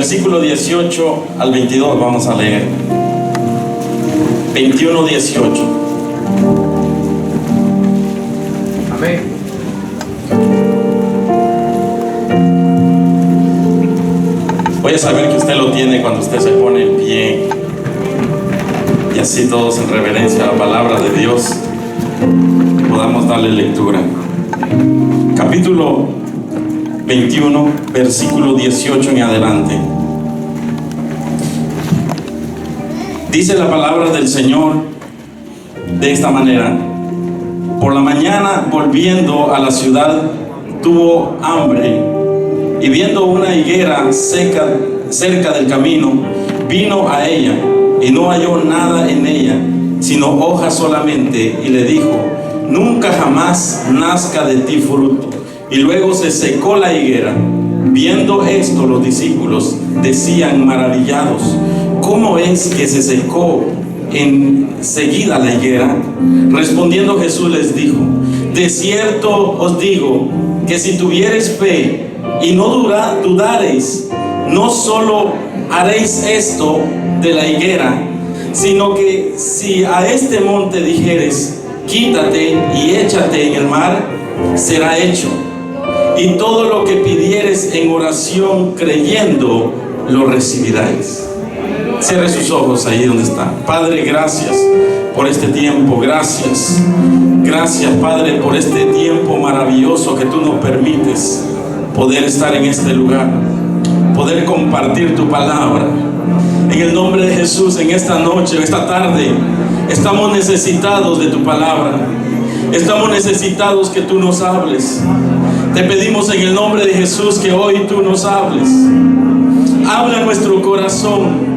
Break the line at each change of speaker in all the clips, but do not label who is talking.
versículo 18 al 22 vamos a leer. 21, 18.
Amén.
Voy a saber que usted lo tiene cuando usted se pone en pie. Y así todos en reverencia a la palabra de Dios podamos darle lectura. Capítulo 21, versículo 18 en adelante. Dice la palabra del Señor de esta manera: por la mañana, volviendo a la ciudad, tuvo hambre, y viendo una higuera seca cerca del camino, vino a ella, y no halló nada en ella, sino hojas solamente, y le dijo: nunca jamás nazca de ti fruto. Y luego se secó la higuera. Viendo esto, los discípulos decían maravillados: ¿cómo es que se secó enseguida la higuera? Respondiendo Jesús les dijo: de cierto os digo que si tuviereis fe y no dudareis, no solo haréis esto de la higuera, sino que si a este monte dijeres: quítate y échate en el mar, será hecho. Y todo lo que pidieres en oración creyendo, lo recibiráis. Cierre sus ojos ahí donde está. Padre, gracias por este tiempo. Gracias. Gracias, Padre, por este tiempo maravilloso que tú nos permites poder estar en este lugar, poder compartir tu palabra. En el nombre de Jesús, en esta noche, en esta tarde, estamos necesitados de tu palabra. Estamos necesitados que tú nos hables. Te pedimos en el nombre de Jesús que hoy tú nos hables. Habla nuestro corazón.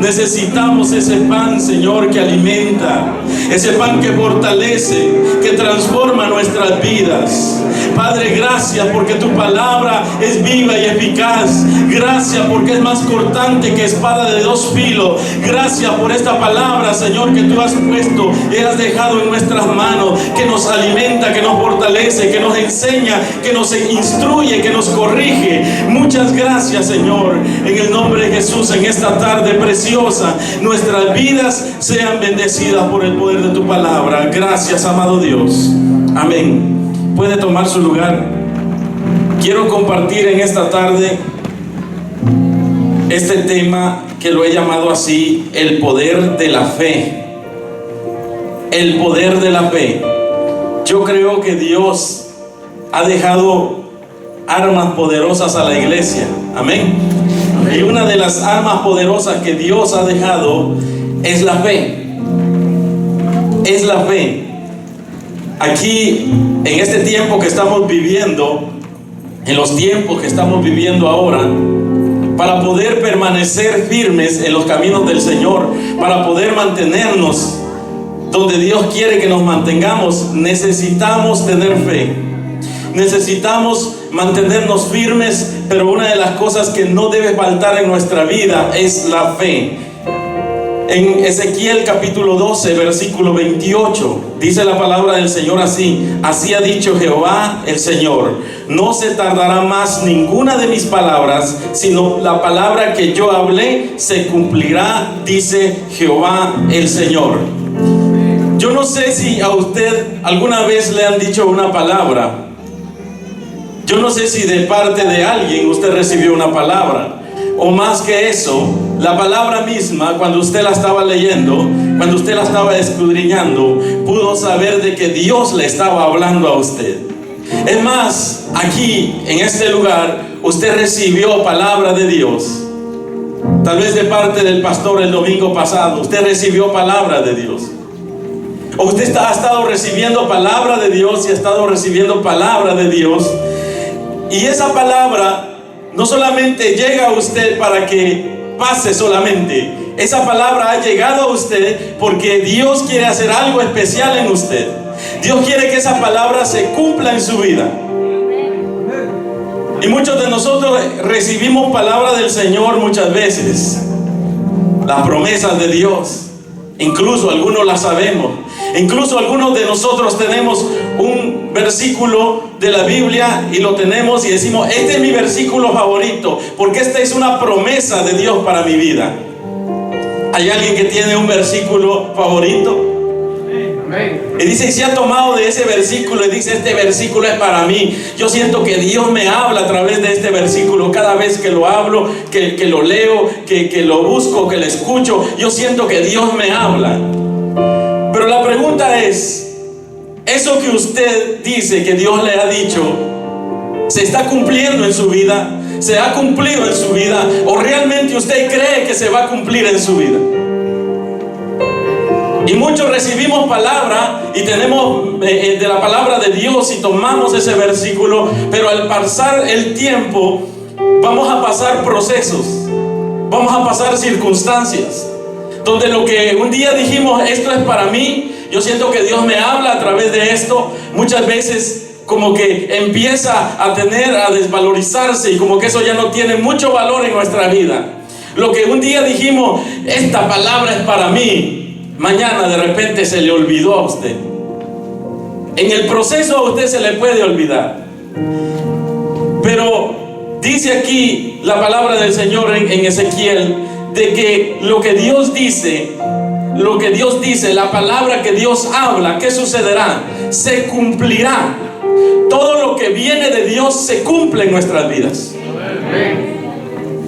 Necesitamos ese pan, Señor, que alimenta, ese pan que fortalece, que transforma nuestras vidas. Padre, gracias porque tu palabra es viva y eficaz. Gracias porque es más cortante que espada de dos filos. Gracias por esta palabra, Señor, que tú has puesto y has dejado en nuestras manos, que nos alimenta, que nos fortalece, que nos enseña, que nos instruye, que nos corrige. Muchas gracias, Señor, en el nombre de Jesús. En esta tarde preciosa, nuestras vidas sean bendecidas por el poder de tu palabra. Gracias, amado Dios. Amén. Puede tomar su lugar. Quiero compartir en esta tarde este tema que lo he llamado así: el poder de la fe. El poder de la fe. Yo creo que Dios ha dejado armas poderosas a la iglesia. Amén. Y una de las armas poderosas que Dios ha dejado es la fe. Es la fe. Aquí, en este tiempo que estamos viviendo, en los tiempos que estamos viviendo ahora, para poder permanecer firmes en los caminos del Señor, para poder mantenernos donde Dios quiere que nos mantengamos, necesitamos tener fe. Necesitamos mantenernos firmes, pero una de las cosas que no debe faltar en nuestra vida es la fe. En Ezequiel capítulo 12, versículo 28, dice la palabra del Señor así: así ha dicho Jehová el Señor, no se tardará más ninguna de mis palabras, sino la palabra que yo hablé se cumplirá, dice Jehová el Señor. Yo no sé si a usted alguna vez le han dicho una palabra. Yo no sé si de parte de alguien usted recibió una palabra. O más que eso, la palabra misma, cuando usted la estaba leyendo, cuando usted la estaba escudriñando, pudo saber de que Dios le estaba hablando a usted. Es más, aquí, en este lugar, usted recibió palabra de Dios. Tal vez de parte del pastor el domingo pasado, usted recibió palabra de Dios. O usted ha estado recibiendo palabra de Dios y ha estado recibiendo palabra de Dios. Y esa palabra no solamente llega a usted para que pase solamente. Esa palabra ha llegado a usted porque Dios quiere hacer algo especial en usted. Dios quiere que esa palabra se cumpla en su vida. Y muchos de nosotros recibimos palabra del Señor muchas veces. Las promesas de Dios. Incluso algunos las sabemos. Incluso algunos de nosotros tenemos un versículo de la Biblia y lo tenemos y decimos, este es mi versículo favorito, porque esta es una promesa de Dios para mi vida. ¿Hay alguien que tiene un versículo favorito? Y dice, si ha tomado de ese versículo y dice, este versículo es para mí. Yo siento que Dios me habla a través de este versículo. Cada vez que lo hablo, que lo leo, que lo busco, que lo escucho, yo siento que Dios me habla. Pero la pregunta es, ¿eso que usted dice que Dios le ha dicho, se está cumpliendo en su vida? ¿Se ha cumplido en su vida? ¿O realmente usted cree que se va a cumplir en su vida? Y muchos recibimos palabra y tenemos de la palabra de Dios y tomamos ese versículo, pero al pasar el tiempo vamos a pasar procesos, vamos a pasar circunstancias, donde lo que un día dijimos, esto es para mí, yo siento que Dios me habla a través de esto, muchas veces como que empieza a desvalorizarse y como que eso ya no tiene mucho valor en nuestra vida. Lo que un día dijimos, esta palabra es para mí, mañana de repente se le olvidó a usted. En el proceso a usted se le puede olvidar. Pero dice aquí la palabra del Señor en Ezequiel, de que lo que Dios dice, la palabra que Dios habla, ¿qué sucederá? Se cumplirá. Todo lo que viene de Dios se cumple en nuestras vidas.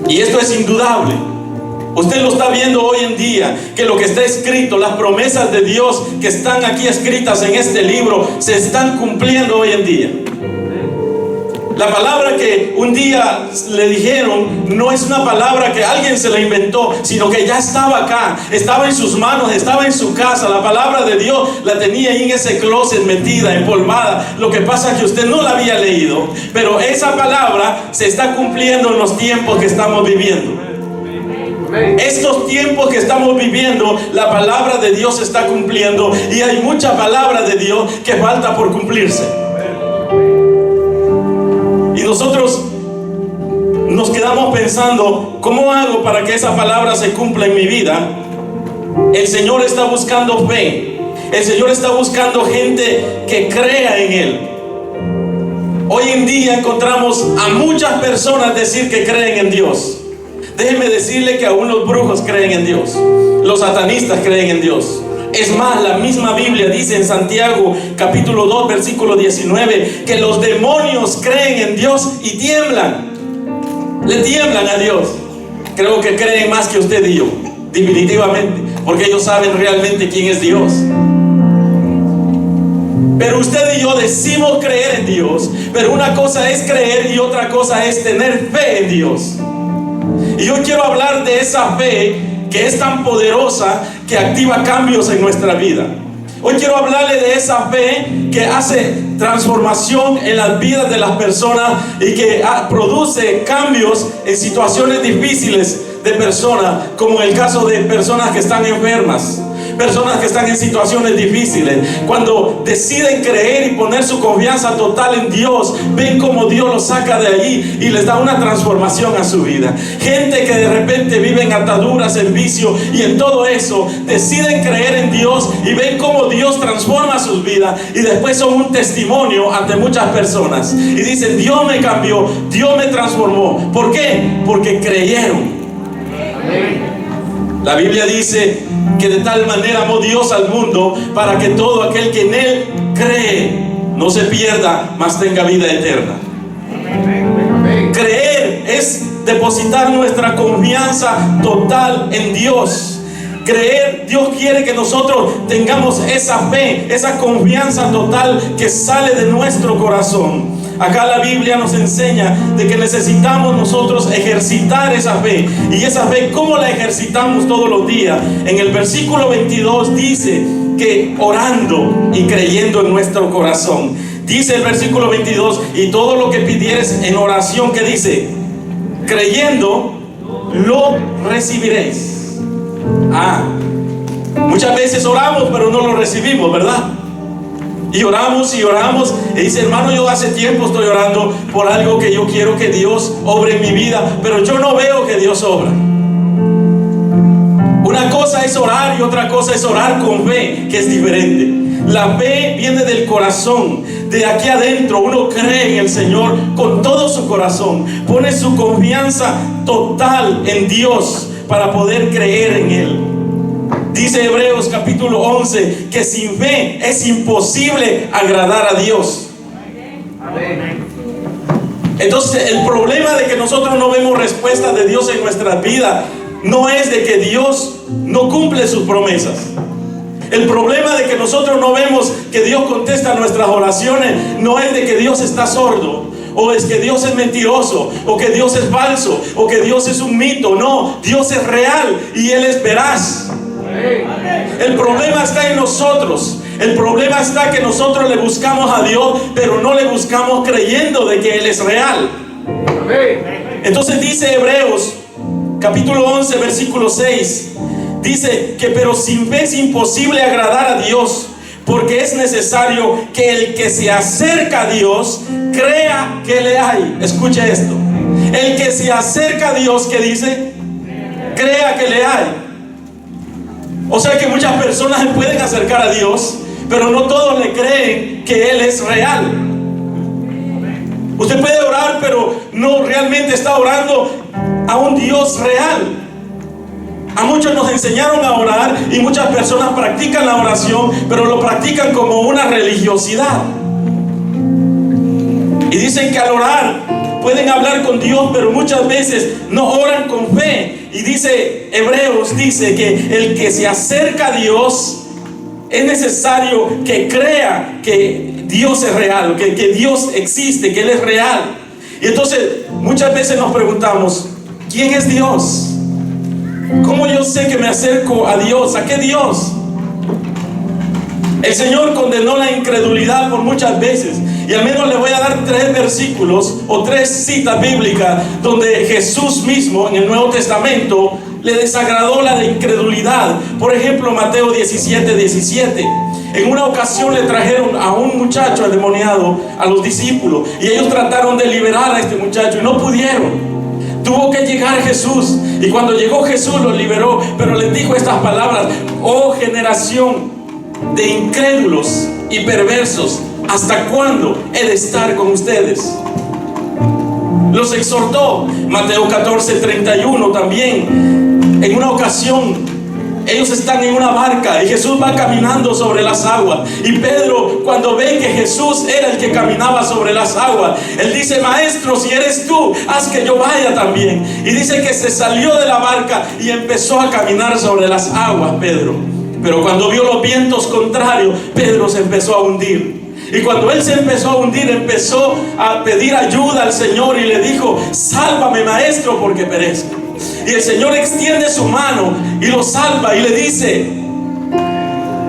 Y esto es indudable. Usted lo está viendo hoy en día, que lo que está escrito, las promesas de Dios que están aquí escritas en este libro, se están cumpliendo hoy en día. La palabra que un día le dijeron no es una palabra que alguien se la inventó, sino que ya estaba acá, estaba en sus manos, estaba en su casa. La palabra de Dios la tenía ahí en ese closet metida, empolvada. Lo que pasa es que usted no la había leído, pero esa palabra se está cumpliendo en los tiempos que estamos viviendo. Estos tiempos que estamos viviendo, la palabra de Dios se está cumpliendo y hay mucha palabra de Dios que falta por cumplirse. Y nosotros nos quedamos pensando, ¿cómo hago para que esa palabra se cumpla en mi vida? El Señor está buscando fe. El Señor está buscando gente que crea en Él. Hoy en día encontramos a muchas personas decir que creen en Dios. Déjeme decirle que aún los brujos creen en Dios. Los satanistas creen en Dios. Es más, la misma Biblia dice en Santiago capítulo 2 versículo 19 que los demonios creen en Dios y tiemblan. Le tiemblan a Dios. Creo que creen más que usted y yo, definitivamente, porque ellos saben realmente quién es Dios. Pero usted y yo decimos creer en Dios, pero una cosa es creer y otra cosa es tener fe en Dios. Y yo quiero hablar de esa fe que es tan poderosa que activa cambios en nuestra vida. Hoy quiero hablarle de esa fe que hace transformación en las vidas de las personas y que produce cambios en situaciones difíciles de personas, como en el caso de personas que están enfermas, personas que están en situaciones difíciles. Cuando deciden creer y poner su confianza total en Dios, ven cómo Dios los saca de allí y les da una transformación a su vida. Gente que de repente vive en ataduras, en vicio y en todo eso, deciden creer en Dios y ven cómo Dios transforma sus vidas y después son un testimonio ante muchas personas y dicen, Dios me cambió, Dios me transformó. ¿Por qué? Porque creyeron. La Biblia dice que de tal manera amó Dios al mundo para que todo aquel que en Él cree no se pierda, mas tenga vida eterna. Creer es depositar nuestra confianza total en Dios. Creer, Dios quiere que nosotros tengamos esa fe, esa confianza total que sale de nuestro corazón. Acá la Biblia nos enseña de que necesitamos nosotros ejercitar esa fe. Y esa fe, ¿cómo la ejercitamos todos los días? En el versículo 22 dice que orando y creyendo en nuestro corazón. Dice el versículo 22, y todo lo que pidieres en oración, ¿qué dice? Creyendo, lo recibiréis. Muchas veces oramos, pero no lo recibimos, ¿verdad? Y oramos y dice, hermano, yo hace tiempo estoy orando por algo que yo quiero que Dios obre en mi vida, pero yo no veo que Dios obra. Una cosa es orar y otra cosa es orar con fe, que es diferente. La fe viene del corazón, de aquí adentro. Uno cree en el Señor con todo su corazón, pone su confianza total en Dios para poder creer en Él. Dice Hebreos capítulo 11 que sin fe es imposible agradar a Dios.
Amén.
Entonces el problema de que nosotros no vemos respuesta de Dios en nuestras vidas no es de que Dios no cumple sus promesas. El problema de que nosotros no vemos que Dios contesta nuestras oraciones no es de que Dios está sordo, o es que Dios es mentiroso, o que Dios es falso, o que Dios es un mito. No, Dios es real y Él es veraz. El problema está en nosotros. El problema está que nosotros le buscamos a Dios, pero no le buscamos creyendo de que Él es real. Entonces dice Hebreos capítulo 11 versículo 6, dice que pero sin fe es imposible agradar a Dios, porque es necesario que el que se acerca a Dios crea que le hay. Escuche esto: el que se acerca a Dios, ¿qué dice? Crea que le hay. O sea que muchas personas se pueden acercar a Dios, pero no todos le creen que Él es real. Usted puede orar, pero no realmente está orando a un Dios real. A muchos nos enseñaron a orar y muchas personas practican la oración, pero lo practican como una religiosidad. Y dicen que al orar pueden hablar con Dios, pero muchas veces no oran con fe. Y dice Hebreos, dice que el que se acerca a Dios es necesario que crea que Dios es real, que Dios existe, que Él es real. Y entonces muchas veces nos preguntamos, ¿quién es Dios? ¿Cómo yo sé que me acerco a Dios? ¿A qué Dios? El Señor condenó la incredulidad por muchas veces. Y al menos le voy a dar 3 versículos o 3 citas bíblicas donde Jesús mismo en el Nuevo Testamento le desagradó la de incredulidad. Por ejemplo, Mateo 17:17. En una ocasión le trajeron a un muchacho endemoniado a los discípulos y ellos trataron de liberar a este muchacho y no pudieron. Tuvo que llegar Jesús, y cuando llegó Jesús lo liberó, pero les dijo estas palabras: oh generación de incrédulos y perversos, ¿hasta cuándo he de estar con ustedes? Los exhortó. Mateo 14:31 también. En una ocasión ellos están en una barca y Jesús va caminando sobre las aguas, y Pedro, cuando ve que Jesús era el que caminaba sobre las aguas, él dice: maestro, si eres tú, haz que yo vaya también. Y dice que se salió de la barca y empezó a caminar sobre las aguas Pedro. Pero cuando vio los vientos contrarios, Pedro se empezó a hundir. Y cuando él se empezó a hundir, empezó a pedir ayuda al Señor y le dijo: sálvame, maestro, porque perezco. Y el Señor extiende su mano y lo salva y le dice: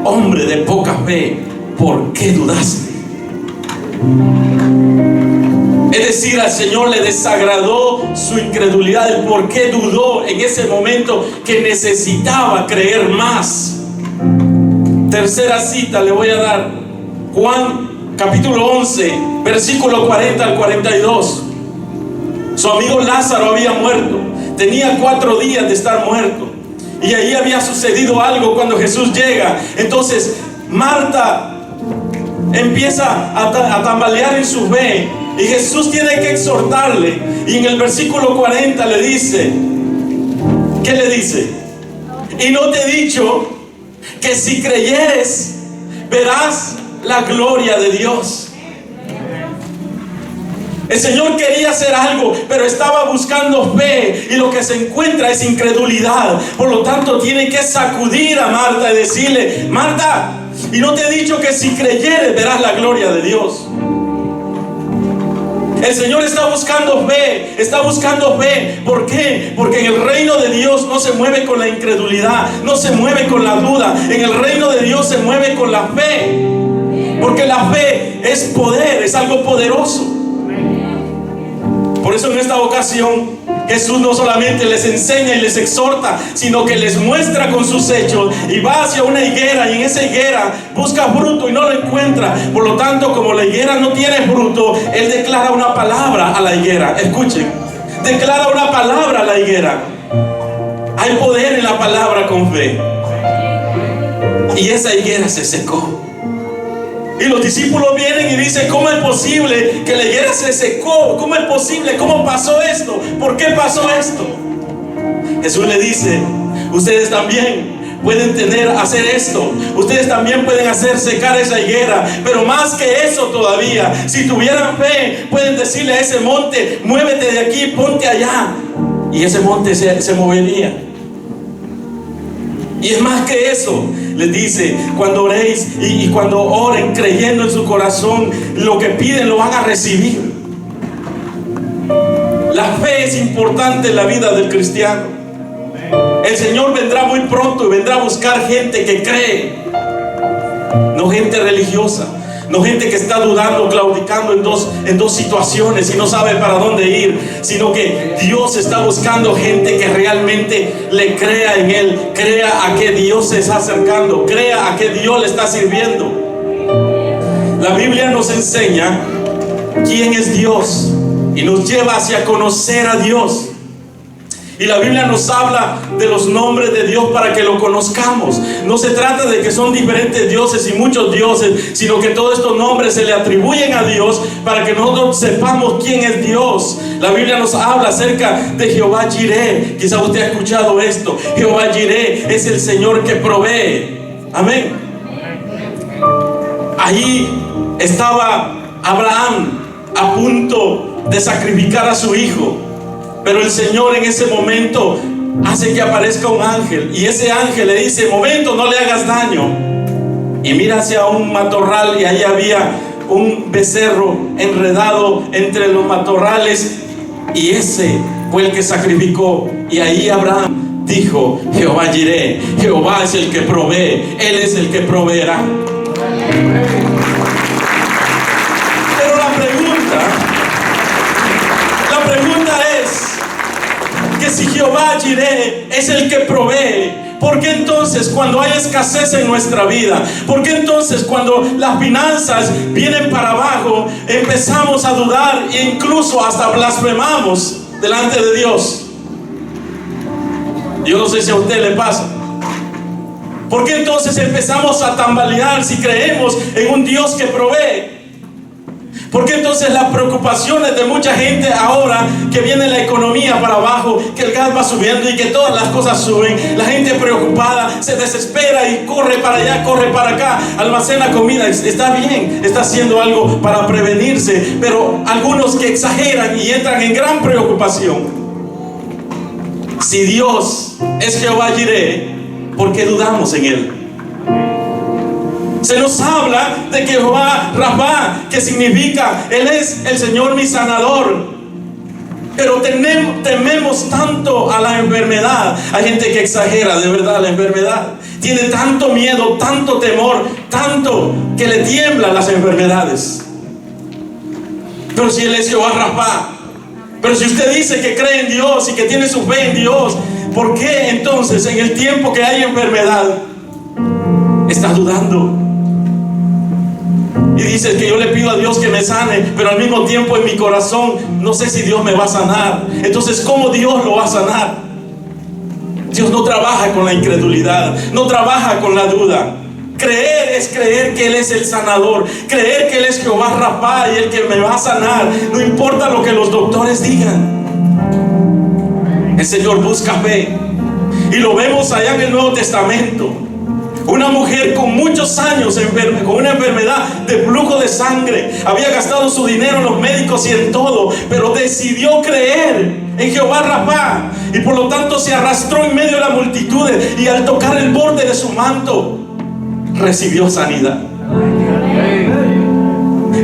hombre de poca fe, ¿por qué dudaste? Es decir, al Señor le desagradó su incredulidad, el por qué dudó en ese momento que necesitaba creer más. Tercera cita le voy a dar: Juan capítulo 11 versículo 40 al 42. Su amigo Lázaro había muerto, tenía 4 días de estar muerto, y ahí había sucedido algo cuando Jesús llega. Entonces Marta empieza a tambalear en su fe, y Jesús tiene que exhortarle, y en el versículo 40 le dice, ¿qué le dice? Y no te he dicho que si creyeres verás la gloria de Dios. El Señor quería hacer algo, pero estaba buscando fe, y lo que se encuentra es incredulidad. Por lo tanto, tiene que sacudir a Marta y decirle: Marta, y no te he dicho que si creyeres verás la gloria de Dios. El Señor está buscando fe, está buscando fe. ¿Por qué? Porque en el reino de Dios no se mueve con la incredulidad, no se mueve con la duda. En el reino de Dios se mueve con la fe, porque la fe es poder, es algo poderoso. Por eso en esta ocasión Jesús no solamente les enseña y les exhorta, sino que les muestra con sus hechos, y va hacia una higuera, y en esa higuera busca fruto y no lo encuentra. Por lo tanto, como la higuera no tiene fruto, Él declara una palabra a la higuera. Escuchen, declara una palabra a la higuera. Hay poder en la palabra con fe. Y esa higuera se secó. Y los discípulos vienen y dicen: ¿cómo es posible que la higuera se secó? ¿Cómo es posible? ¿Cómo pasó esto? ¿Por qué pasó esto? Jesús le dice: ustedes también pueden hacer esto. Ustedes también pueden hacer secar esa higuera. Pero más que eso todavía, si tuvieran fe, pueden decirle a ese monte: muévete de aquí, ponte allá. Y ese monte se movería. Y es más que eso. Les dice: cuando oréis y cuando oren creyendo en su corazón, lo que piden lo van a recibir. La fe es importante en la vida del cristiano. El Señor vendrá muy pronto y vendrá a buscar gente que cree, no gente religiosa, no gente que está dudando, claudicando en dos situaciones y no sabe para dónde ir, sino que Dios está buscando gente que realmente le crea en Él, crea a que Dios se está acercando, crea a que Dios le está sirviendo. La Biblia nos enseña quién es Dios y nos lleva hacia conocer a Dios. Y la Biblia nos habla de los nombres de Dios para que lo conozcamos. No se trata de que son diferentes dioses y muchos dioses, sino que todos estos nombres se le atribuyen a Dios para que nosotros sepamos quién es Dios. La Biblia nos habla acerca de Jehová Jireh. Quizá usted ha escuchado esto. Jehová Jireh es el Señor que provee. Amén. Ahí estaba Abraham a punto de sacrificar a su hijo. Pero el Señor en ese momento hace que aparezca un ángel. Y ese ángel le dice: momento, no le hagas daño. Y mira hacia un matorral y ahí había un becerro enredado entre los matorrales. Y ese fue el que sacrificó. Y ahí Abraham dijo: Jehová Jireh, Jehová es el que provee, Él es el que proveerá. Pero la pregunta es que si Jehová Jireh es el que provee, ¿por qué entonces cuando hay escasez en nuestra vida? ¿Por qué entonces cuando las finanzas vienen para abajo empezamos a dudar e incluso hasta blasfemamos delante de Dios? Yo no sé si a usted le pasa. ¿Por qué entonces empezamos a tambalear si creemos en un Dios que provee? ¿Por qué entonces las preocupaciones de mucha gente ahora que viene la economía para abajo, que el gas va subiendo y que todas las cosas suben? La gente preocupada se desespera y corre para allá, corre para acá, almacena comida. Está bien, está haciendo algo para prevenirse, pero algunos que exageran y entran en gran preocupación. Si Dios es Jehová Jireh, ¿por qué dudamos en Él? Se nos habla de Jehová Rafa, que significa Él es el Señor mi sanador. Pero tememos tanto a la enfermedad. Hay gente que exagera de verdad la enfermedad. Tiene tanto miedo, tanto temor, tanto que le tiemblan las enfermedades. Pero si Él es Jehová Rafa, pero si usted dice que cree en Dios y que tiene su fe en Dios, ¿por qué entonces en el tiempo que hay enfermedad está dudando? Y dices que yo le pido a Dios que me sane, pero al mismo tiempo en mi corazón no sé si Dios me va a sanar. Entonces, ¿cómo Dios lo va a sanar? Dios no trabaja con la incredulidad, no trabaja con la duda. Creer es creer que Él es el sanador, creer que Él es Jehová Rafa y el que me va a sanar, no importa lo que los doctores digan. El Señor busca fe, y lo vemos allá en el Nuevo Testamento. Una mujer con muchos años con una enfermedad de flujo de sangre, había gastado su dinero en los médicos y en todo, pero decidió creer en Jehová Rafa, y por lo tanto se arrastró en medio de la multitud, y al tocar el borde de su manto recibió sanidad.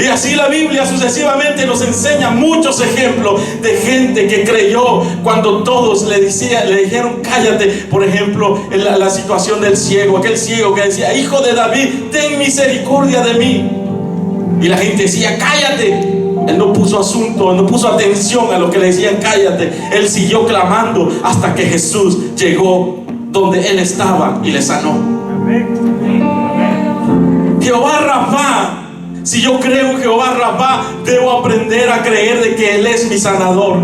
Y así la Biblia sucesivamente nos enseña muchos ejemplos de gente que creyó cuando todos le dijeron cállate. Por ejemplo, en la situación del ciego, aquel ciego que decía: hijo de David, ten misericordia de mí. Y la gente decía: cállate. Él no puso asunto, no puso atención a lo que le decían cállate. Él siguió clamando hasta que Jesús llegó donde él estaba y le sanó. Jehová Rafa. Si yo creo en Jehová Rafa, debo aprender a creer de que Él es mi sanador.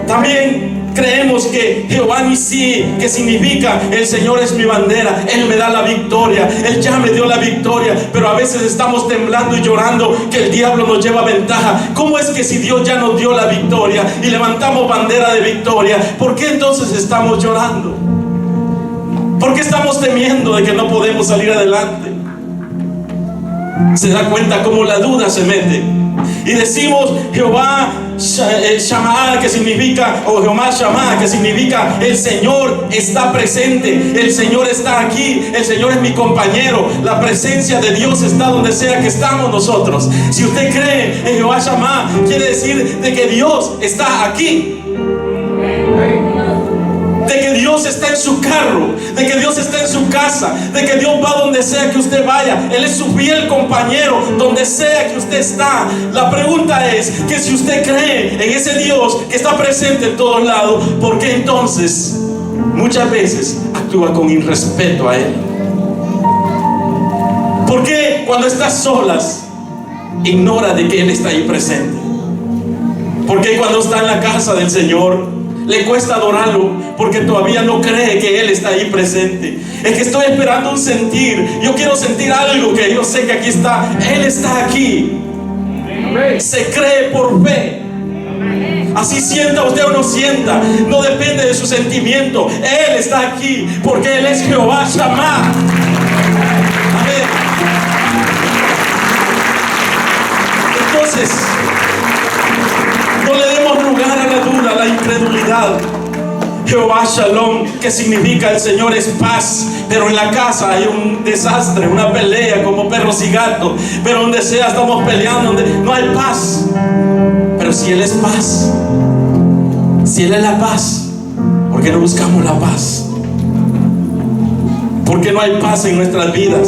También Creemos que Jehová Nisí, que significa el Señor es mi bandera, Él me da la victoria, Él ya me dio la victoria, pero a veces estamos temblando y llorando que el diablo nos lleva ventaja. ¿Cómo es que si Dios ya nos dio la victoria y levantamos bandera de victoria, por qué entonces estamos llorando? ¿Por qué estamos temiendo de que no podemos salir adelante? Se da cuenta cómo la duda se mete y decimos Jehová Shammah, que significa, o Jehová Shammah, que significa el Señor está presente, el Señor está aquí, el Señor es mi compañero. La presencia de Dios está donde sea que estamos nosotros. Si usted cree en Jehová Shammah, quiere decir de que Dios está aquí, de que Dios está en su carro, de que Dios está en su casa, de que Dios va donde sea que usted vaya. Él es su fiel compañero donde sea que usted está. La pregunta es que si usted cree en ese Dios que está presente en todos lados, ¿por qué entonces muchas veces actúa con irrespeto a Él? ¿Por qué cuando está solas ignora de que Él está ahí presente? ¿Por qué cuando está en la casa del Señor le cuesta adorarlo? Porque todavía no cree que Él está ahí presente. Es que estoy esperando un sentir. Yo quiero sentir algo que yo sé que aquí está. Él está aquí. Se cree por fe. Así sienta usted o no sienta, no depende de su sentimiento. Él está aquí porque Él es Jehová Shammah. Amén. Entonces, no le demos lugar a la duda, a la incredulidad. Jehová Shalom, que significa el Señor es paz, pero en la casa hay un desastre, una pelea como perros y gatos. Pero donde sea estamos peleando, donde no hay paz. Pero si Él es paz, si Él es la paz, ¿por qué no buscamos la paz? ¿Por qué no hay paz en nuestras vidas?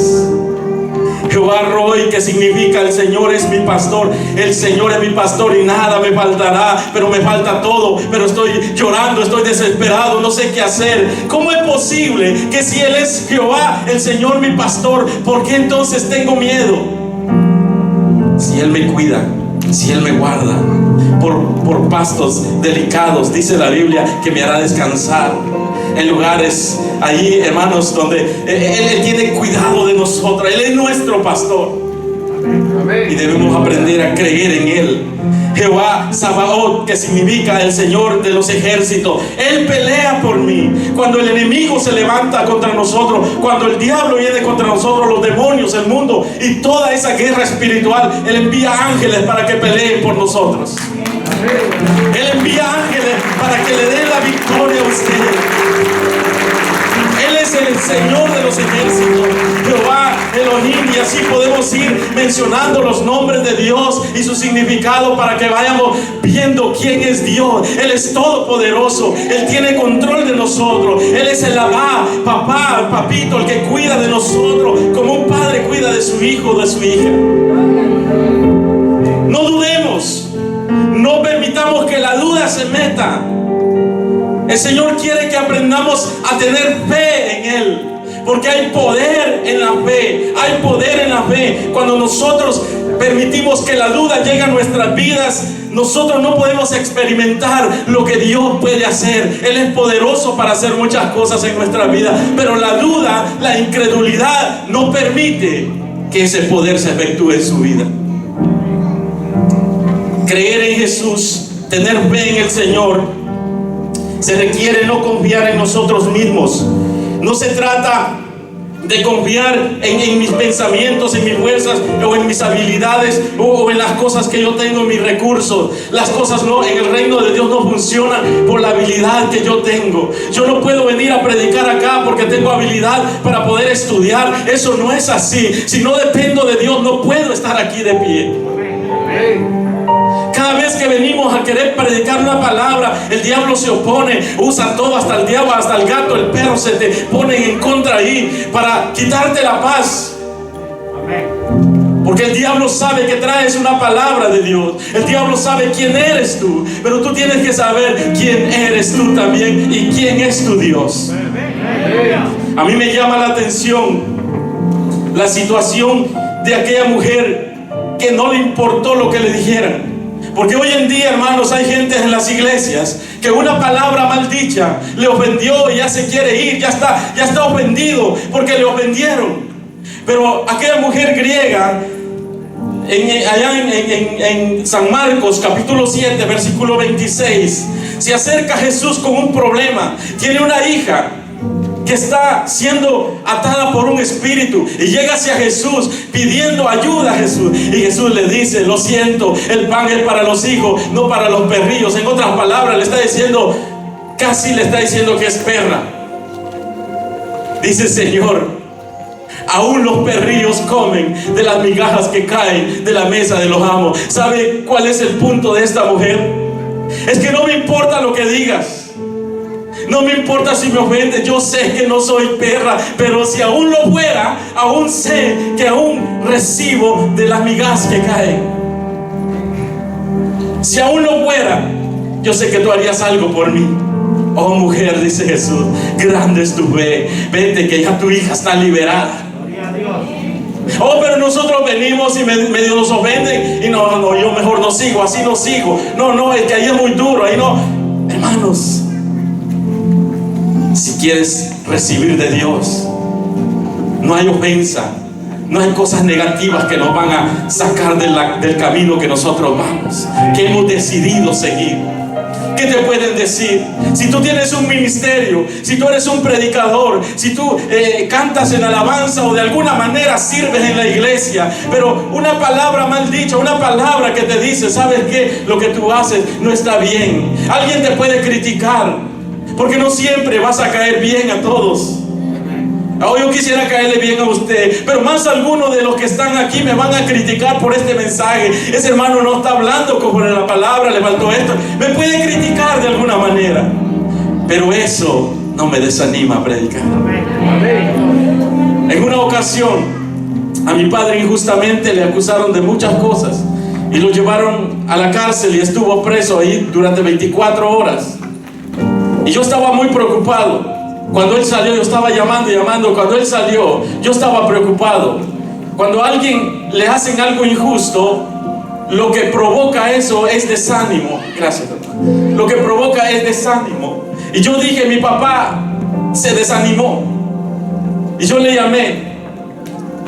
Jehová Roy, que significa el Señor es mi pastor. El Señor es mi pastor y nada me faltará. Pero me falta todo, pero estoy llorando, estoy desesperado, no sé qué hacer. ¿Cómo es posible que si Él es Jehová, el Señor mi pastor, por qué entonces tengo miedo? Si Él me cuida, si Él me guarda por pastos delicados, dice la Biblia que me hará descansar en lugares allí, hermanos, donde Él tiene cuidado de nosotros. Él es nuestro pastor. Amén. Y debemos aprender a creer en Él. Jehová Sabaoth, que significa el Señor de los ejércitos. Él pelea por mí. Cuando el enemigo se levanta contra nosotros, cuando el diablo viene contra nosotros, los demonios, el mundo y toda esa guerra espiritual, Él envía ángeles para que peleen por nosotros. Él envía ángeles para que le den la victoria a usted. Él es el Señor de los ejércitos, Jehová Elohim, y así podemos ir mencionando los nombres de Dios y su significado para que vayamos viendo quién es Dios. Él es todopoderoso, Él tiene control de nosotros. Él es el Abba, papá, el papito, el que cuida de nosotros como un padre cuida de su hijo o de su hija. No dudemos, no permitamos que la duda se meta. El Señor quiere que aprendamos a tener fe en Él, porque hay poder en la fe, hay poder en la fe. Cuando nosotros permitimos que la duda llegue a nuestras vidas, nosotros no podemos experimentar lo que Dios puede hacer. Él es poderoso para hacer muchas cosas en nuestra vida, pero la duda, la incredulidad no permite que ese poder se efectúe en su vida. Creer en Jesús, tener fe en el Señor, se requiere no confiar en nosotros mismos. No se trata de confiar en mis pensamientos, en mis fuerzas o en mis habilidades o en las cosas que yo tengo, en mis recursos. Las cosas no, en el reino de Dios no funcionan por la habilidad que yo tengo. Yo no puedo venir a predicar acá porque tengo habilidad para poder estudiar. Eso no es así. Si no dependo de Dios, no puedo estar aquí de pie. Cada vez que venimos a querer predicar una palabra, el diablo se opone, usa todo, hasta el diablo, hasta el gato, el perro se te ponen en contra ahí para quitarte la paz. Porque el diablo sabe que traes una palabra de Dios. El diablo sabe quién eres tú, pero tú tienes que saber quién eres tú también y quién es tu Dios. A mí me llama la atención la situación de aquella mujer que no le importó lo que le dijeran. Porque hoy en día, hermanos, hay gente en las iglesias que una palabra maldicha le ofendió y ya se quiere ir, ya está ofendido porque le ofendieron. Pero aquella mujer griega, allá en San Marcos capítulo 7 versículo 26, se acerca a Jesús con un problema. Tiene una hija que está siendo atada por un espíritu y llega hacia Jesús pidiendo ayuda a Jesús, y Jesús le dice: lo siento, el pan es para los hijos, no para los perrillos. En otras palabras, le está diciendo, casi le está diciendo que es perra. Dice: Señor, aún los perrillos comen de las migajas que caen de la mesa de los amos. ¿Sabe cuál es el punto de esta mujer? Es que no me importa lo que digas, no me importa si me ofendes. Yo sé que no soy perra, pero si aún lo fuera, aún sé que aún recibo de las migajas que caen. Si aún lo fuera, yo sé que tú harías algo por mí. Oh mujer, dice Jesús, grande es tu fe. Vete, que ya tu hija está liberada. Oh, pero nosotros venimos y medio nos ofenden y no, yo mejor no sigo, así no sigo. No, es que ahí es muy duro, ahí no. Hermanos, si quieres recibir de Dios, no hay ofensa, no hay cosas negativas que nos van a sacar del camino que nosotros vamos, que hemos decidido seguir. ¿Qué te pueden decir? Si tú tienes un ministerio, si tú eres un predicador, si tú cantas en alabanza o de alguna manera sirves en la iglesia, pero una palabra mal dicha, una palabra que te dice: ¿sabes qué? Lo que tú haces no está bien. Alguien te puede criticar, porque no siempre vas a caer bien a todos. Hoy yo quisiera caerle bien a usted, pero más algunos de los que están aquí me van a criticar por este mensaje. Ese hermano no está hablando como en la palabra, le faltó esto. Me puede criticar de alguna manera, pero eso no me desanima a predicar. En una ocasión, a mi padre injustamente le acusaron de muchas cosas y lo llevaron a la cárcel y estuvo preso ahí durante 24 horas. Y yo estaba muy preocupado. Cuando él salió, yo estaba llamando. Cuando él salió, yo estaba preocupado. Cuando a alguien le hacen algo injusto, lo que provoca eso es desánimo. Gracias, doctor. Lo que provoca es desánimo. Y yo dije: mi papá se desanimó. Y yo le llamé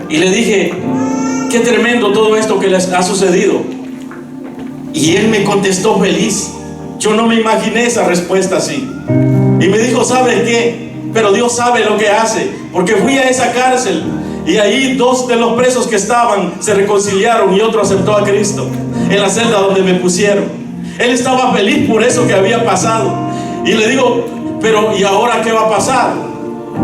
y le dije: qué tremendo todo esto que les ha sucedido. Y él me contestó feliz. Yo no me imaginé esa respuesta así. Y me dijo: ¿sabes qué? Pero Dios sabe lo que hace, porque fui a esa cárcel y ahí 2 de los presos que estaban se reconciliaron y otro aceptó a Cristo en la celda donde me pusieron. Él estaba feliz por eso que había pasado. Y le digo: pero ¿y ahora qué va a pasar?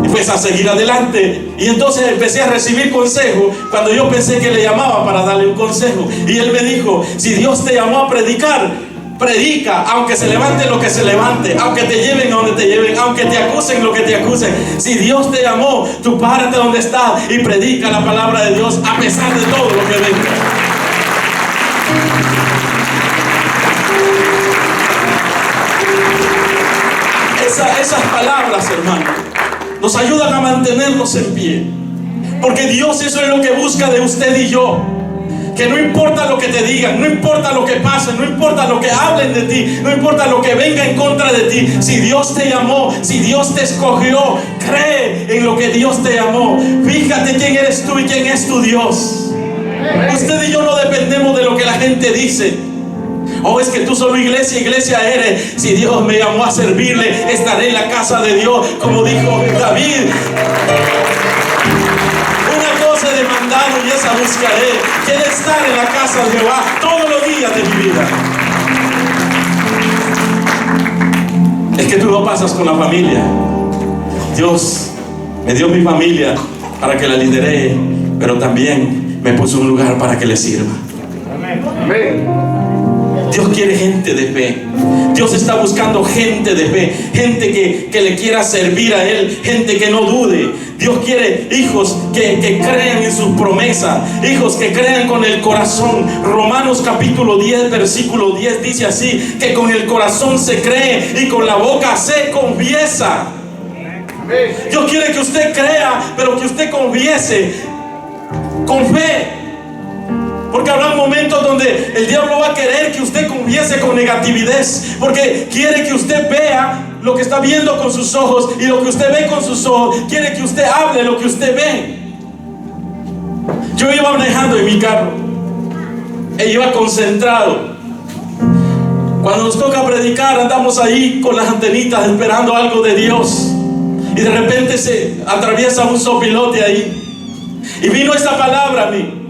Y pues a seguir adelante. Y entonces empecé a recibir consejo cuando yo pensé que le llamaba para darle un consejo. Y él me dijo: si Dios te llamó a predicar, predica, aunque se levante lo que se levante, aunque te lleven a donde te lleven, aunque te acusen lo que te acusen. Si Dios te llamó, tú párate donde estás y predica la palabra de Dios a pesar de todo lo que venga. Esas palabras, hermano, nos ayudan a mantenernos en pie, porque Dios eso es lo que busca de usted y yo. Que no importa lo que te digan, no importa lo que pase, no importa lo que hablen de ti, no importa lo que venga en contra de ti. Si Dios te llamó, si Dios te escogió, cree en lo que Dios te llamó. Fíjate quién eres tú y quién es tu Dios. Usted y yo no dependemos de lo que la gente dice. Oh, es que tú solo iglesia eres. Si Dios me llamó a servirle, estaré en la casa de Dios, como dijo David. He demandado y esa buscaré. Quiero estar en la casa de Jehová todos los días de mi vida. Es que tú no pasas con la familia. Dios me dio mi familia para que la lidere, pero también me puso un lugar para que le sirva. Amén. Dios quiere gente de fe. Dios está buscando gente de fe, gente que le quiera servir a Él, gente que no dude. Dios quiere hijos que crean en sus promesas, hijos que crean con el corazón. Romanos capítulo 10 versículo 10 dice así: que con el corazón se cree y con la boca se confiesa. Dios quiere que usted crea, pero que usted confiese con fe. Porque habrá momentos donde el diablo va a querer que usted comience con negatividad, porque quiere que usted vea lo que está viendo con sus ojos, y lo que usted ve con sus ojos, quiere que usted hable lo que usted ve. Yo iba manejando en mi carro e iba concentrado. Cuando nos toca predicar, andamos ahí con las antenitas esperando algo de Dios, y de repente se atraviesa un sopilote ahí, y vino esta palabra a mí.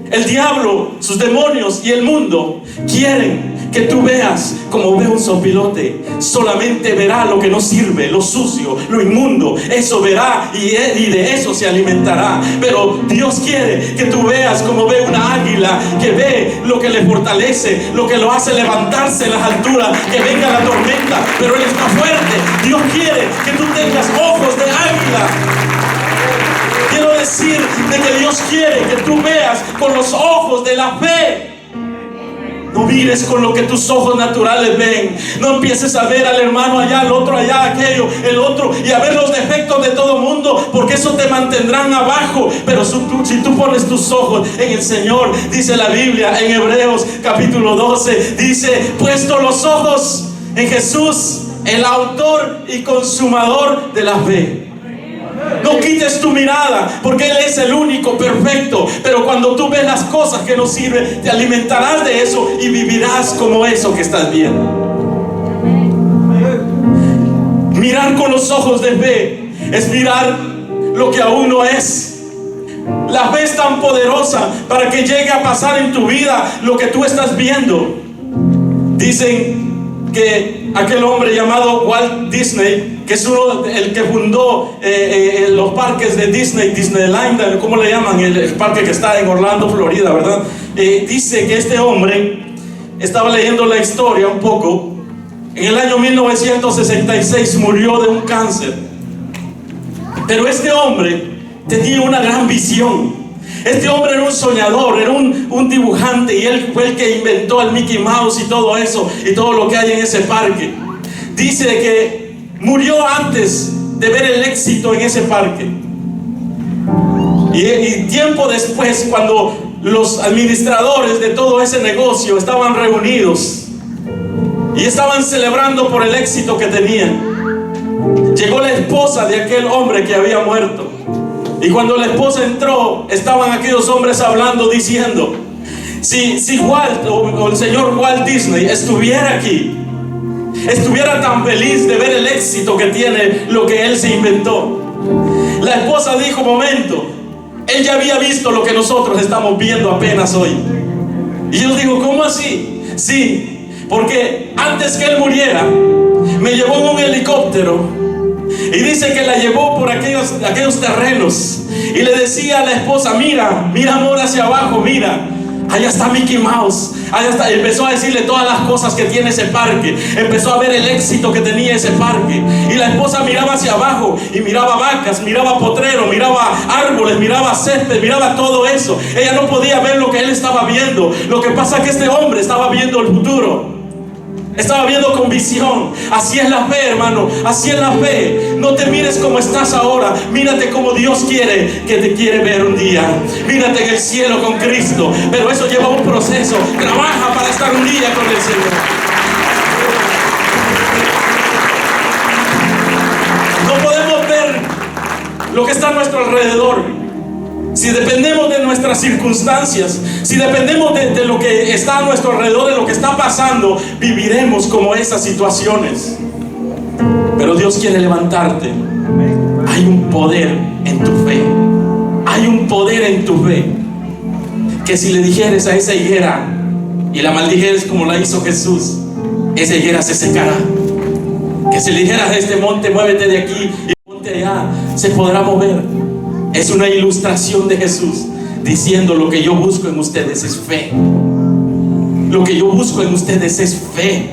El diablo, sus demonios y el mundo quieren que tú veas como ve un sopilote. Solamente verá lo que no sirve, lo sucio, lo inmundo. Eso verá y de eso se alimentará. Pero Dios quiere que tú veas como ve una águila, que ve lo que le fortalece, lo que lo hace levantarse en las alturas, que venga la tormenta, pero Él está fuerte. Dios quiere que tú tengas ojos de águila. Quiero decir de que Dios quiere que tú veas con los ojos de la fe. No mires con lo que tus ojos naturales ven. No empieces a ver al hermano allá, al otro allá, aquello, el otro, y a ver los defectos de todo mundo, porque eso te mantendrán abajo. Pero si tú pones tus ojos en el Señor, dice la Biblia en Hebreos capítulo 12, dice: puesto los ojos en Jesús, el autor y consumador de la fe. No quites tu mirada, porque Él es el único perfecto. Pero cuando tú ves las cosas que no sirven, te alimentarás de eso y vivirás como eso que estás viendo. Mirar con los ojos de fe es mirar lo que aún no es. La fe es tan poderosa para que llegue a pasar en tu vida lo que tú estás viendo. Dicen que aquel hombre llamado Walt Disney, que es el que fundó los parques de Disney, Disneyland, ¿cómo le llaman? El parque que está en Orlando, Florida, ¿verdad? Dice que este hombre, estaba leyendo la historia un poco, en el año 1966 murió de un cáncer. Pero este hombre tenía una gran visión. Este hombre era un soñador, era un dibujante, y él fue el que inventó el Mickey Mouse y todo eso, y todo lo que hay en ese parque. Dice que murió antes de ver el éxito en ese parque. Y tiempo después, cuando los administradores de todo ese negocio estaban reunidos y estaban celebrando por el éxito que tenían, llegó la esposa de aquel hombre que había muerto. Y cuando la esposa entró, estaban aquellos hombres hablando, diciendo: si Walt o el señor Walt Disney estuviera aquí, estuviera tan feliz de ver el éxito que tiene lo que él se inventó. La esposa dijo: momento, él ya había visto lo que nosotros estamos viendo apenas hoy. Y yo digo: ¿cómo así? Sí, porque antes que él muriera, me llevó en un helicóptero, y dice que la llevó por aquellos terrenos, y le decía a la esposa: mira amor, hacia abajo, mira, allá está Mickey Mouse, allá está. Empezó a decirle todas las cosas que tiene ese parque. Empezó a ver el éxito que tenía ese parque. Y la esposa miraba hacia abajo y miraba vacas, miraba potrero, miraba árboles, miraba césped, miraba todo eso. Ella no podía ver lo que él estaba viendo. Lo que pasa es que este hombre estaba viendo el futuro. Estaba viendo con visión. Así es la fe, hermano. Así es la fe. No te mires como estás ahora. Mírate como Dios quiere que te quiere ver un día. Mírate en el cielo con Cristo. Pero eso lleva un proceso. Trabaja para estar un día con el Señor. No podemos ver lo que está a nuestro alrededor. Si dependemos de nuestras circunstancias, si dependemos de lo que está a nuestro alrededor, de lo que está pasando, viviremos como esas situaciones. Pero Dios quiere levantarte. Hay un poder en tu fe. Hay un poder en tu fe. Que si le dijeres a esa higuera y la maldijeres como la hizo Jesús, esa higuera se secará. Que si le dijeras a este monte: muévete de aquí y ponte allá, se podrá mover. Es una ilustración de Jesús diciendo: lo que yo busco en ustedes es fe. Lo que yo busco en ustedes es fe.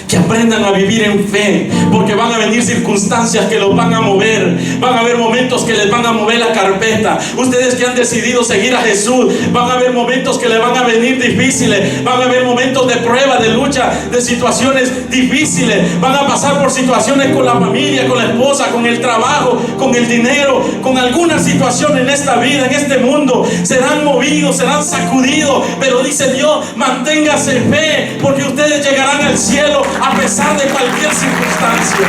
que aprendan a vivir en fe, porque van a venir circunstancias que los van a mover. Van a haber momentos que les van a mover la carpeta. Ustedes que han decidido seguir a Jesús, van a haber momentos que les van a venir difíciles. Van a haber momentos de prueba, de lucha, de situaciones difíciles. Van a pasar por situaciones con la familia, con la esposa, con el trabajo, con el dinero, con alguna situación en esta vida, en este mundo. Serán movidos, serán sacudidos, pero dice Dios, manténgase en fe, porque ustedes llegarán al cielo a pesar de cualquier circunstancia.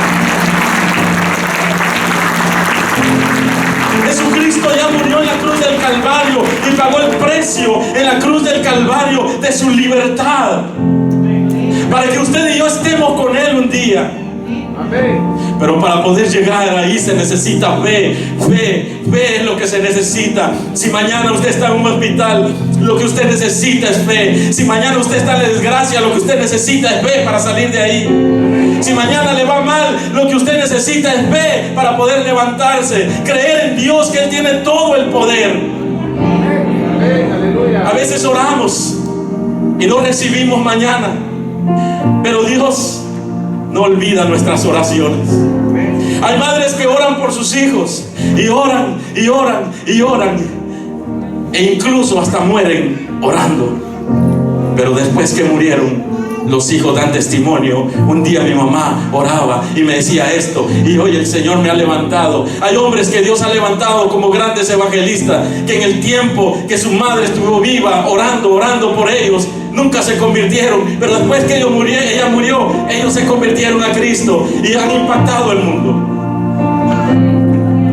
Jesucristo ya murió en la cruz del Calvario y pagó el precio en la cruz del Calvario de su libertad, para que usted y yo estemos con Él un día. Pero para poder llegar ahí se necesita fe. Fe es lo que se necesita. Si mañana usted está en un hospital, lo que usted necesita es fe. Si mañana usted está en la desgracia, lo que usted necesita es fe para salir de ahí. Si mañana le va mal, lo que usted necesita es fe para poder levantarse. Creer en Dios, que Él tiene todo el poder. A veces oramos y no recibimos mañana, pero Dios no olvida nuestras oraciones. Hay madres que oran por sus hijos y oran y oran y oran, e incluso hasta mueren orando. Pero después que murieron, los hijos dan testimonio. Un día mi mamá oraba y me decía esto, y hoy el Señor me ha levantado. Hay hombres que Dios ha levantado como grandes evangelistas, que en el tiempo que su madre estuvo viva, orando por ellos, nunca se convirtieron, pero después que ella murió, ellos se convirtieron a Cristo y han impactado el mundo.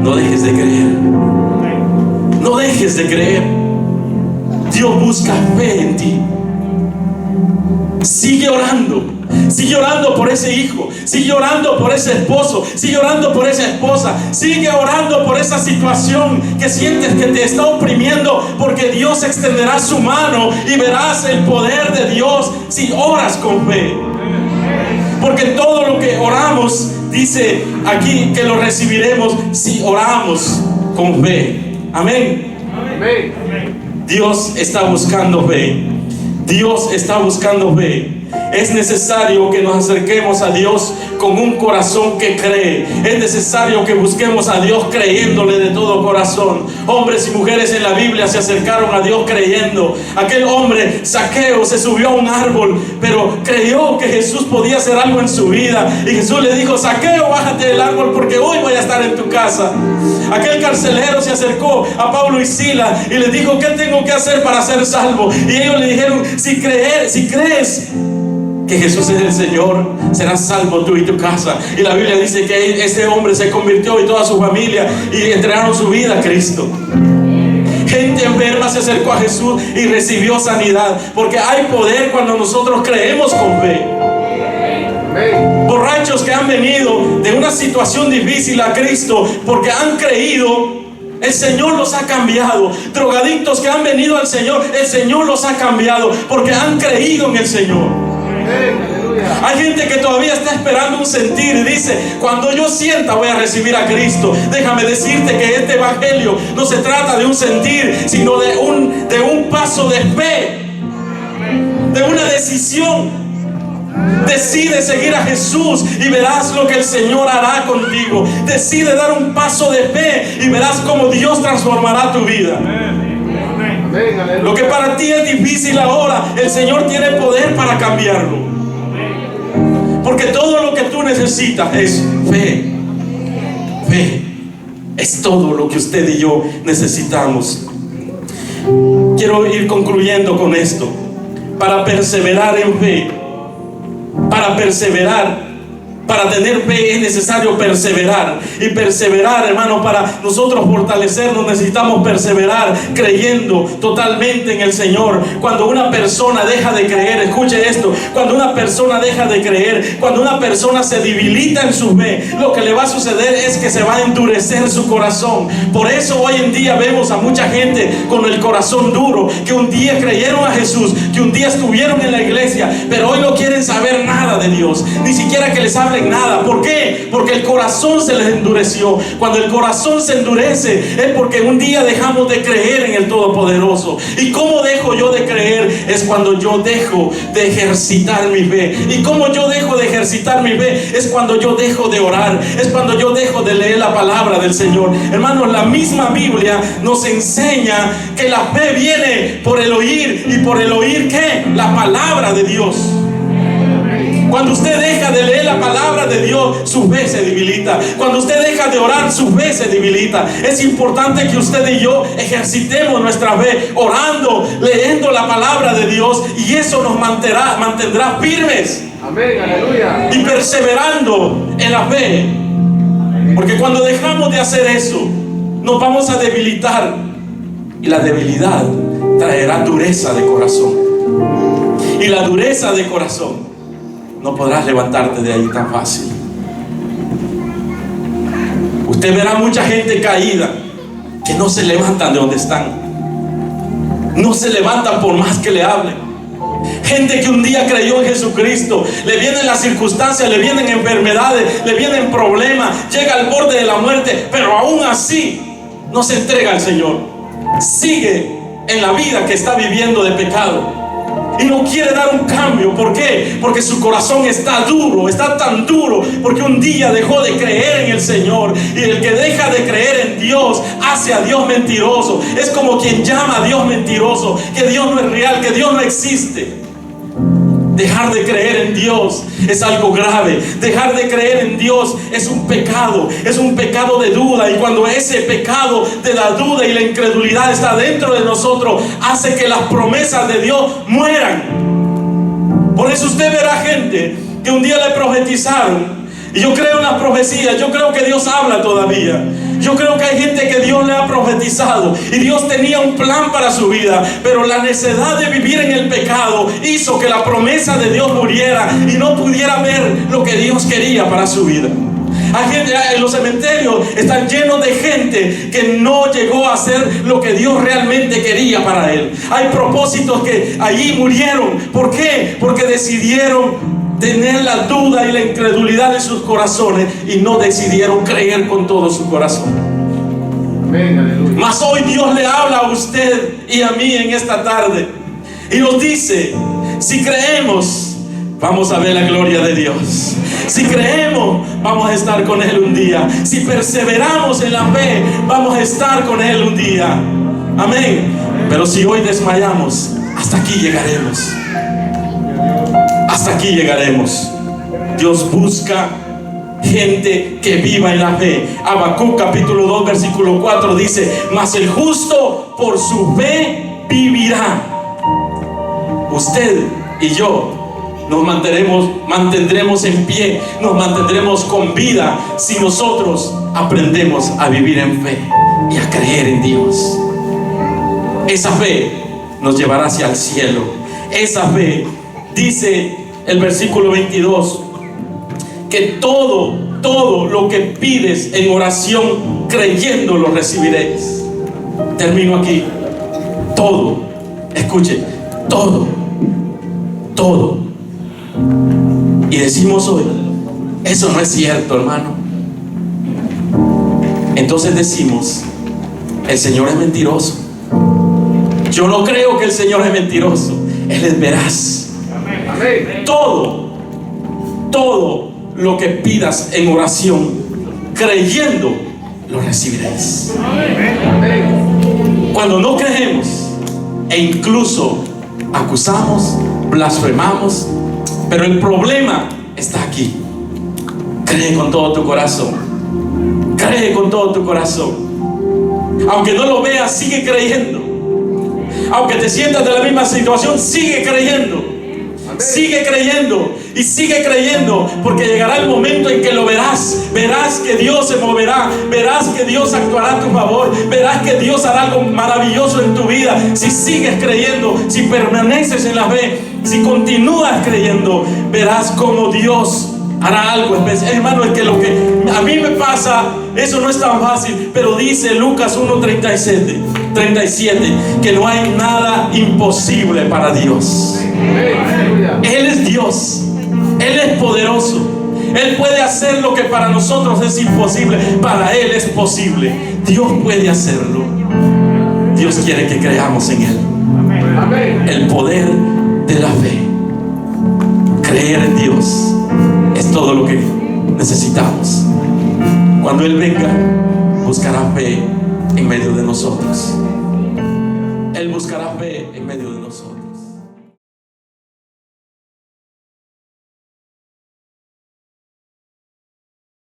No dejes de creer. No dejes de creer. Dios busca fe en ti. Sigue orando por ese hijo, sigue orando por ese esposo, sigue orando por esa esposa, sigue orando por esa situación que sientes que te está oprimiendo, porque Dios extenderá su mano y verás el poder de Dios si oras con fe. Porque todo lo que oramos, dice aquí que lo recibiremos si oramos con fe. Amén. Dios está buscando fe. Dios está buscando fe. Es necesario que nos acerquemos a Dios con un corazón que cree. Es necesario que busquemos a Dios creyéndole de todo corazón. Hombres y mujeres en la Biblia se acercaron a Dios creyendo. Aquel hombre, Zaqueo, se subió a un árbol, pero creyó que Jesús podía hacer algo en su vida. Y Jesús le dijo: Zaqueo, bájate del árbol, porque hoy voy a estar en tu casa. Aquel carcelero se acercó a Pablo y Silas y les dijo: ¿qué tengo que hacer para ser salvo? Y ellos le dijeron: si crees que Jesús es el Señor, serás salvo tú y tu casa. Y la Biblia dice que ese hombre se convirtió y toda su familia, y entregaron su vida a Cristo. Gente enferma se acercó a Jesús y recibió sanidad, porque hay poder cuando nosotros creemos con fe. Borrachos que han venido de una situación difícil a Cristo porque han creído, el Señor los ha cambiado. Drogadictos que han venido al Señor, el Señor los ha cambiado porque han creído en el Señor. Hay gente que todavía está esperando un sentir y dice: cuando yo sienta voy a recibir a Cristo. Déjame decirte que este evangelio no se trata de un sentir, sino de un paso de fe, de una decisión. Decide seguir a Jesús y verás lo que el Señor hará contigo. Decide dar un paso de fe y verás cómo Dios transformará tu vida. Lo que para ti es difícil ahora, el Señor tiene poder para cambiarlo. Porque todo lo que tú necesitas es fe. Fe es todo lo que usted y yo necesitamos. Quiero ir concluyendo con esto. Para perseverar en fe, para tener fe es necesario perseverar. Y perseverar, hermano, para nosotros fortalecernos necesitamos perseverar creyendo totalmente en el Señor. Cuando una persona deja de creer, escuche esto, cuando una persona deja de creer, cuando una persona se debilita en su fe, lo que le va a suceder es que se va a endurecer su corazón. Por eso hoy en día vemos a mucha gente con el corazón duro, que un día creyeron a Jesús, que un día estuvieron en la iglesia, pero hoy no quieren saber nada de Dios, ni siquiera que les hable saben nada. ¿Por qué? Porque el corazón se les endureció. Cuando el corazón se endurece es porque un día dejamos de creer en el Todopoderoso. ¿Y cómo dejo yo de creer? Es cuando yo dejo de ejercitar mi fe. ¿Y cómo yo dejo de ejercitar mi fe? Es cuando yo dejo de orar, es cuando yo dejo de leer la palabra del Señor. Hermanos, la misma Biblia nos enseña que la fe viene por el oír, y por el oír ¿qué? La palabra de Dios. Cuando usted deja de leer la palabra de Dios, su fe se debilita. Cuando usted deja de orar, su fe se debilita. Es importante que usted y yo ejercitemos nuestra fe orando, leyendo la palabra de Dios, y eso nos mantendrá firmes.
Amén, aleluya.
Y perseverando en la fe. Porque cuando dejamos de hacer eso, nos vamos a debilitar, y la debilidad traerá dureza de corazón, y la dureza de corazón no podrás levantarte de ahí tan fácil. Usted verá mucha gente caída que no se levantan de donde están, no se levantan por más que le hablen. Gente que un día creyó en Jesucristo, le vienen las circunstancias, le vienen enfermedades, le vienen problemas, llega al borde de la muerte, pero aún así no se entrega al Señor. Sigue en la vida que está viviendo de pecado y no quiere dar un cambio. ¿Por qué? Porque su corazón está duro, está tan duro porque un día dejó de creer en el Señor. Y el que deja de creer en Dios hace a Dios mentiroso. Es como quien llama a Dios mentiroso, que Dios no es real, que Dios no existe. Dejar de creer en Dios es algo grave. Dejar de creer en Dios es un pecado de duda. Y cuando ese pecado de la duda y la incredulidad está dentro de nosotros, hace que las promesas de Dios mueran. Por eso usted verá gente que un día le profetizaron. Y yo creo en las profecías, yo creo que Dios habla todavía. Yo creo que hay gente que Dios le ha profetizado y Dios tenía un plan para su vida, pero la necedad de vivir en el pecado hizo que la promesa de Dios muriera y no pudiera ver lo que Dios quería para su vida. Hay gente, en los cementerios están llenos de gente que no llegó a hacer lo que Dios realmente quería para él. Hay propósitos que allí murieron. ¿Por qué? Porque decidieron tener la duda y la incredulidad en sus corazones y no decidieron creer con todo su corazón.
Amén, aleluya.
Mas hoy Dios le habla a usted y a mí en esta tarde y nos dice: si creemos, vamos a ver la gloria de Dios. Si creemos, vamos a estar con Él un día. Si perseveramos en la fe, vamos a estar con Él un día. Amén. Pero si hoy desmayamos, hasta aquí llegaremos. Hasta aquí llegaremos. Dios busca gente que viva en la fe. Habacuc capítulo 2 versículo 4 dice: mas el justo por su fe vivirá. Usted y yo nos mantendremos en pie, nos mantendremos con vida si nosotros aprendemos a vivir en fe y a creer en Dios. Esa fe nos llevará hacia el cielo. Esa fe, dice el versículo 22, que todo lo que pides en oración creyendo lo recibiréis. Termino aquí. Todo, escuche, todo. Y decimos hoy: eso no es cierto, hermano. Entonces decimos: el Señor es mentiroso. Yo no creo que el Señor es mentiroso. Él es veraz.
Amén.
Todo lo que pidas en oración creyendo lo recibiréis.
Amén.
Cuando no creemos e incluso acusamos, blasfemamos, pero el problema está aquí. Cree con todo tu corazón. Cree con todo tu corazón. Aunque no lo veas, sigue creyendo. Aunque te sientas de la misma situación, sigue creyendo. Sigue creyendo y sigue creyendo, porque llegará el momento en que lo verás. Verás que Dios se moverá, verás que Dios actuará a tu favor, verás que Dios hará algo maravilloso en tu vida. Si sigues creyendo, si permaneces en la fe, si continúas creyendo, verás cómo Dios hará algo especial. Hermano, es que lo que a mí me pasa, eso no es tan fácil, pero dice Lucas 1:37 que no hay nada imposible para Dios. Él es Dios, Él es poderoso, Él puede hacer lo que para nosotros es imposible, para Él es posible. Dios puede hacerlo. Dios quiere que creamos en Él.
Amén.
El poder de la fe. Creer en Dios es todo lo que necesitamos. Cuando Él venga, buscará fe en medio de nosotros. Él buscará fe en medio de nosotros.